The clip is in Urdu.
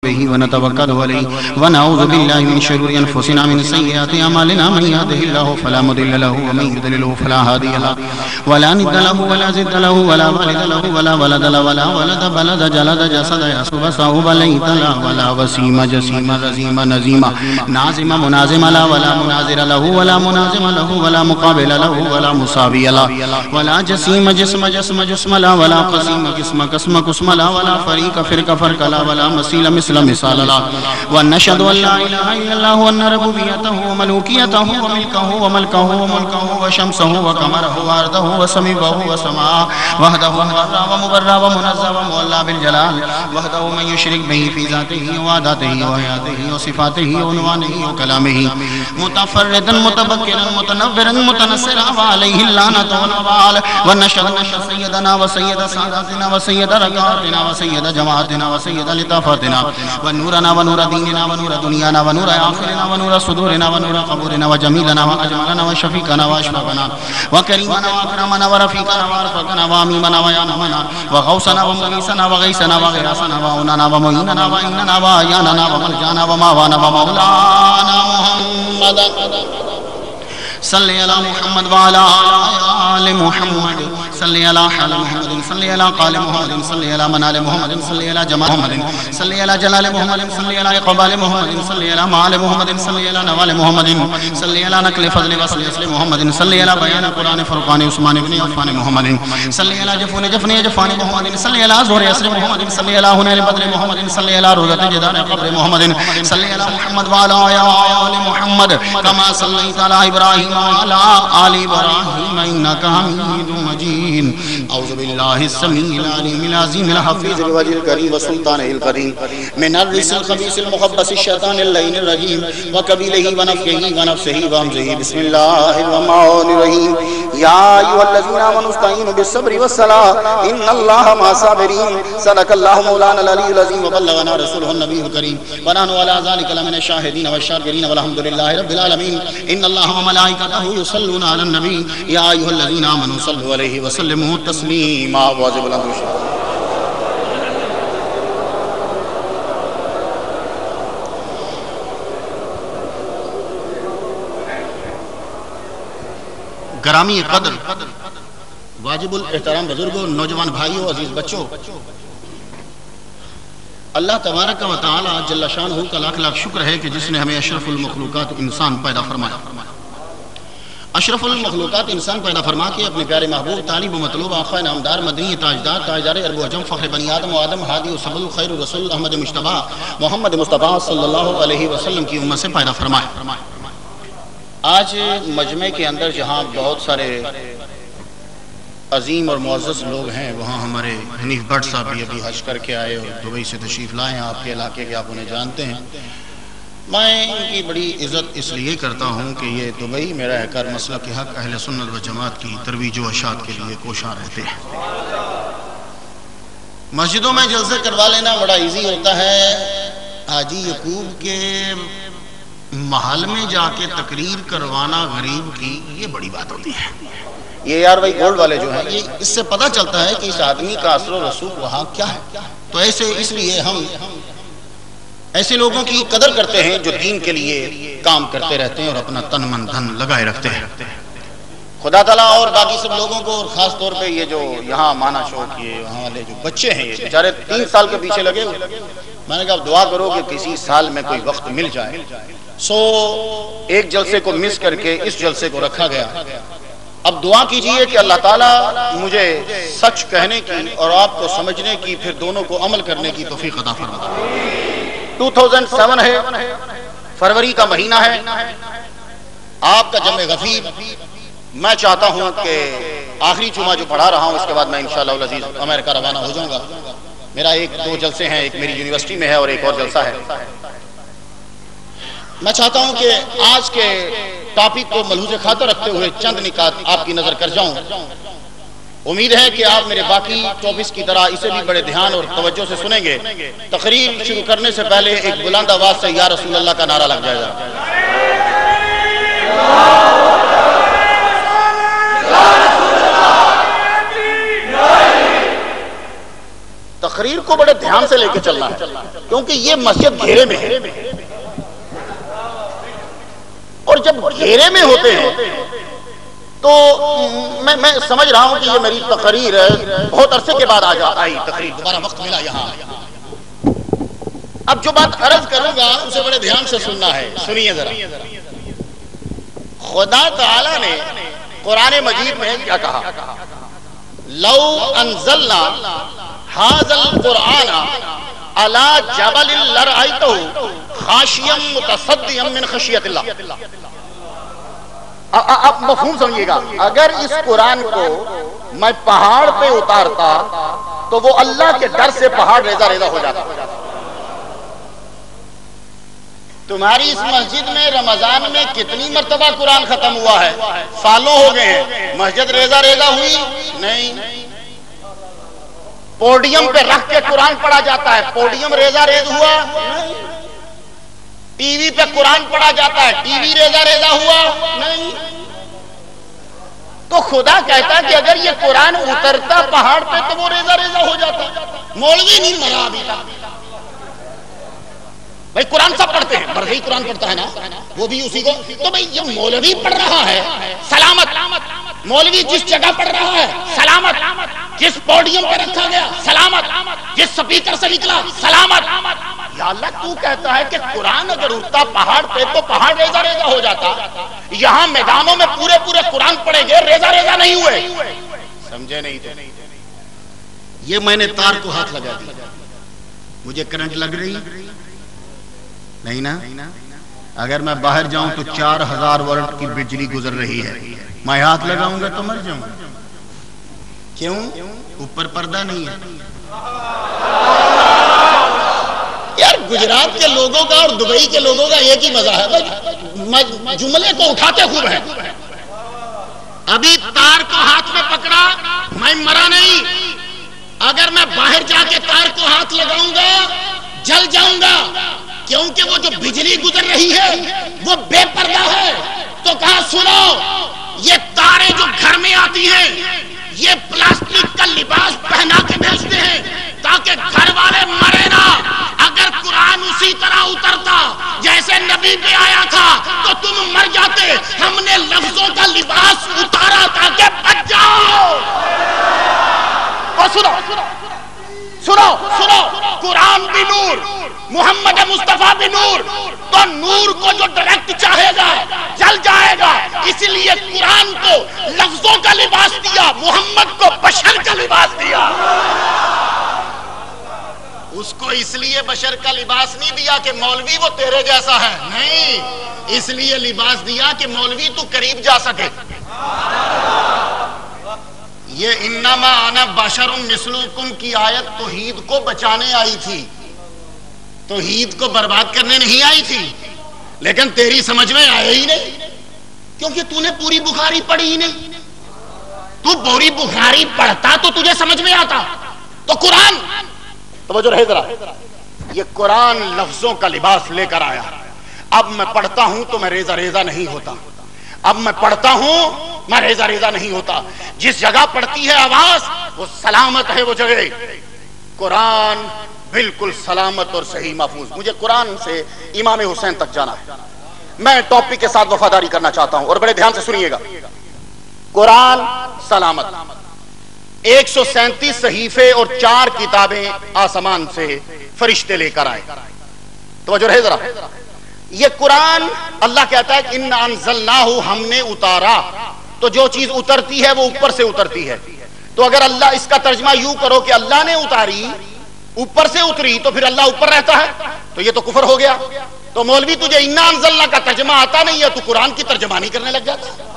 به ونتوكل عليه ونعوذ بالله من شرور أنفسنا من سيئات أعمالنا من يهده الله فلا مضل له ومن يضلل فلا هادي له ولا ند له ولا زد له ولا والد له ولا ولد له ولا ولد بلد جلد جسد يسوب صوب ليت له ولا وسيم جسيم رزيم نزيم نازم منازم لا ولا منازر له ولا منازم له ولا مقابل له ولا مساوي له ولا جسيم جسم جسم جسم لا ولا قسيم قسم قسم قسم لا ولا فريق فرق فرق لا ولا مسيل مثل مثال لا ونشهد أن لا إله إلا الله وأن ربوبيته وملوكيته وملكه وملكه وملكه وشمسه وقمره وأرضه وسميبه وسماءه وحده مبرى ومبرى ومنزه ومولى بالجلال وحده من يشرك به في ذاته وعداته وحياته وصفاته وعنوانه وكلامه متفردا متبكرا متنورا متنصرا وعليه اللعنة والوبال ونشهد أن سيدنا وسيد ساداتنا وسيد ركعاتنا وسيد جماعتنا وسيد لطافتنا ونورنا ونور ديننا ونور دنيانا ونور آخرنا ونور صدورنا ونور قبورنا وجميلنا وأجملنا وشفيقنا وأشفقنا وكريمنا وأكرمنا ورفيقنا وأرفقنا وأميمنا ويامنا وغوصنا ومغيثنا وغيثنا وغياثنا وأوننا ومعيننا وإننا وأياننا وملجانا وماوانا ومولانا محمد صلی علی محمد وعلی آل محمد صلی علی حال محمد صلی علی قال محمد صلی علی منال محمد صلی علی جمال محمد صلی علی جلال محمد صلی علی اقبال محمد صلی علی معال محمد صلی علی نوال محمد صلی علی نقل فضل وصل اصل محمد صلی علی بیان قرآن فرقان عثمان ابن عفان محمد صلی علی جفون جفن جفان محمد صلی علی زور اصل محمد صلی علی حنین بدر محمد صلی علی روضت جدار قبر محمد صلی علی محمد وعلی آل محمد کما صلیت علی ابراہیم وعلى آل إبراهيم إنك حميد مجيد أعوذ بالله السميع العليم العظيم الحفيظ الوجه الكريم وسلطانه القديم من الرجس الخبيث المخبث الشيطان اللعين الرجيم وقبيله ونفخه ونفسه وهمزه بسم الله الرحمن الرحيم يا أيها الذين آمنوا استعينوا بالصبر والصلاة إن الله مع الصابرين صدق الله مولانا العلي العظيم وبلغنا رسوله النبي الكريم ونحن على ذلك لمن الشاهدين والشاكرين والحمد لله رب العالمين إن الله وملائكته يصلون على النبي يا أيها الذين آمنوا صلوا عليه وسلموا تسليما واجب الأمر گرامی قدر واجب الاحترام بزرگوں نوجوان بھائیوں عزیز بچوں اللہ تبارک و تعالی جل شانہ کا لاکھ لاکھ شکر ہے کہ جس نے ہمیں اشرف المخلوقات انسان پیدا فرمایا اشرف المخلوقات انسان پیدا فرما کے اپنے پیارے محبوب طالب و مطلوب آقا نامدار مدنی تاجدار تاجدار عرب و عجم فخر بنی آدم و آدم ہادی و سبل خیر رسول احمد مجتبی محمد مصطفیٰ صلی اللہ علیہ وسلم کی امت سے پیدا فرمایا آج مجمع کے اندر جہاں بہت سارے عظیم اور معزز لوگ ہیں وہاں ہمارے حنیف بٹ صاحب بھی ابھی حج کر کے آئے اور دبئی سے تشریف لائے ہیں آپ کے علاقے کے آپ انہیں جانتے ہیں میں ان کی بڑی عزت اس لیے کرتا ہوں کہ یہ دبئی میرا احکار مسلک حق اہل سنت و جماعت کی ترویج و اشاعت کے لیے کوشاں رہتے ہیں مسجدوں میں جلسے کروا لینا بڑا ایزی ہوتا ہے حاجی یعقوب کے محل میں جا کے تقریر کروانا غریب کی یہ بڑی بات ہوتی ہے یہ یار بھائی گولڈ والے جو ہیں یہ اس سے پتہ چلتا ہے کہ اس آدمی کا اثر و رسوخ وہاں کیا ہے تو اس لیے ہم ایسے لوگوں کی قدر کرتے ہیں جو دین کے لیے کام کرتے رہتے ہیں اور اپنا تن من دھن لگائے رکھتے ہیں خدا تعالیٰ اور باقی سب لوگوں کو اور خاص طور پہ یہ جو یہاں مانا شوق یہ وہاں والے جو بچے ہیں یہ بیچارے 3 سال کے پیچھے لگے ہوئے میں نے کہا دعا کرو کہ کسی سال میں کوئی وقت مل جائے ایک جلسے کو مس کر کے اس جلسے کو رکھا گیا اب دعا کیجئے کہ اللہ تعالیٰ مجھے سچ کہنے کی اور آپ کو سمجھنے کی پھر دونوں کو عمل کرنے کی توفیق عطا فرمائے 2007 ہے فروری کا مہینہ ہے آپ کا جمع غفیر میں چاہتا ہوں کہ آخری جمعہ جو پڑھا رہا ہوں اس کے بعد میں انشاءاللہ العزیز امریکہ روانہ ہو جاؤں گا میرا 1-2 جلسے ہیں ایک میری یونیورسٹی میں ہے اور ایک اور جلسہ ہے میں چاہتا ہوں کہ آج کے ٹاپک کو ملحوظ خاطر رکھتے ہوئے چند نکات آپ کی نظر کر جاؤں امید ہے کہ آپ میرے باقی ٹاپکس کی طرح اسے بھی بڑے دھیان اور توجہ سے سنیں گے تقریر شروع کرنے سے پہلے ایک بلند آواز سے یا رسول اللہ کا نعرہ لگ جائے گا تقریر کو بڑے دھیان سے لے کے چلنا ہے، کیونکہ یہ مسجد گھیرے میں ہے، اور جب گھیرے میں ہوتے ہیں تو میں سمجھ رہا ہوں کہ یہ میری تقریر بہت عرصے کے بعد آئی تقریر، دوبارہ وقت ملا یہاں۔ اب جو بات عرض کروں گا اسے بڑے دھیان سے سننا ہے، سنیے ذرا۔ خدا تعالی نے قرآن مجید میں کیا کہا؟ لو انزلنا ھذا القرآن علی جبل لرأیتہ خاشعا متصدعا من خشیۃ اللہ۔ آپ مفہوم سمجھیے گا، اگر اس قرآن کو میں پہاڑ پہ اتارتا تو وہ اللہ کے ڈر سے پہاڑ ریزہ ریزہ ہو جاتا۔ تمہاری اس مسجد میں رمضان میں کتنی مرتبہ قرآن ختم ہوا ہے؟ سالوں ہو گئے ہیں، مسجد ریزہ ریزہ ہوئی نہیں۔ پوڈیم پہ رکھ کے قرآن پڑھا جاتا ہے، پوڈیم ریزہ ریز ہوا نہیں۔ ٹی وی پہ قرآن پڑھا جاتا ہے، ٹی وی ریزہ ریزہ ہوا نہیں۔ تو خدا کہتا کہ اگر یہ قرآن اترتا پہاڑ پہ تو وہ ریزہ ریزہ ہو جاتا۔ مولوی نہیں مرا ابھی تک۔ بھائی قرآن سب پڑھتے ہیں، برغی قرآن پڑھتا ہے نا، وہ بھی اسی کو۔ تو بھائی یہ مولوی پڑھ رہا ہے سلامت، مولوی جس جگہ پڑھ رہا ہے سلامت، جس پوڈیم پہ رکھا گیا سلامت، جس سپیکر سے نکلا سلامت۔ یا اللہ تو کہتا ہے کہ قرآن اگر اٹھتا پہاڑ پہ تو پہاڑ ریزہ ریزہ ہو جاتا، یہاں میدانوں میں پورے پورے قرآن پڑھے گئے، ریزہ ریزہ نہیں ہوئے۔ سمجھے نہیں تو یہ میں نے تار کو ہاتھ لگا دیا، مجھے کرنٹ لگ رہی نہیں نا؟ اگر میں باہر جاؤں تو 4000 وولٹ کی بجلی گزر رہی ہے، میں ہاتھ لگاؤں گا تو مر جاؤں گا۔ کیوں؟ اوپر پردہ نہیں ہے۔ یار گجرات کے لوگوں کا اور دبئی کے لوگوں کا ایک ہی مزہ ہے، جملے کو اٹھاتے خوب ہیں۔ ابھی تار کو ہاتھ میں پکڑا، میں مرا نہیں، اگر میں باہر جا کے تار کو ہاتھ لگاؤں گا جل جاؤں گا، کیونکہ وہ جو بجلی گزر رہی ہے وہ بے پردہ ہے۔ تو کہا سنو، یہ تاریں جو گھر میں آتی ہیں یہ پلاسٹک کا لباس پہنا کے بھیجتے ہیں تاکہ گھر والے مرے نہ۔ اگر قرآن اسی طرح اترتا جیسے نبی پہ آیا تھا تو تم مر جاتے۔ ہم نے لفظوں کا لباس اتارا تاکہ بچ جاؤ۔ اور سنو سنو سنو، قرآن بھی نور، محمد مصطفیٰ بھی نور، تو نور کو جو ڈائریکٹ چاہے گا جل جائے گا۔ اس لیے قرآن کو لفظوں کا لباس دیا، محمد کو بشر کا لباس دیا۔ اس کو اس لیے بشر کا لباس نہیں دیا کہ مولوی وہ تیرے جیسا ہے، نہیں، اس لیے لباس دیا کہ مولوی تو قریب جا سکے۔ یہ انما انا بشر مثلکم کی آیت توحید کو بچانے آئی تھی، توحید کو برباد کرنے نہیں آئی تھی، لیکن تیری سمجھ میں آیا ہی نہیں، کیونکہ تو نے پوری بخاری پڑھی ہی نہیں۔ تو پوری بخاری پڑھتا تو تجھے سمجھ میں آتا۔ تو قرآن، توجہ رہے ذرا، یہ قرآن لفظوں کا لباس لے کر آیا۔ اب میں پڑھتا ہوں تو میں ریزہ ریزہ نہیں ہوتا، اب میں پڑھتا ہوں میں ریزہ ریزہ نہیں ہوتا۔ جس جگہ پڑھتی ہے آواز وہ سلامت ہے، وہ جگہ قرآن بالکل سلامت اور صحیح محفوظ۔ مجھے قرآن سے امام حسین تک جانا ہے، میں ٹاپک کے ساتھ وفاداری کرنا چاہتا ہوں، اور بڑے دھیان سے سنیے گا۔ قرآن سلامت، 137 صحیفے اور 4 کتابیں آسمان سے فرشتے لے کر آئے۔ توجہ رہے ذرا، یہ قرآن اللہ کہتا ہے کہ اِنَّا أَنزَلْنَاهُ، ہم نے اتارا۔ تو جو چیز اترتی ہے وہ اوپر سے اترتی ہے۔ تو اگر اللہ اس کا ترجمہ یوں کرو کہ اللہ نے اتاری، اوپر سے اتری، تو پھر اللہ اوپر رہتا ہے، تو یہ تو کفر ہو گیا۔ تو مولوی تجھے اِنَّا أَنزَلْنَا کا ترجمہ آتا نہیں ہے، تو قرآن کی ترجمانی کرنے لگ جاتا ہے۔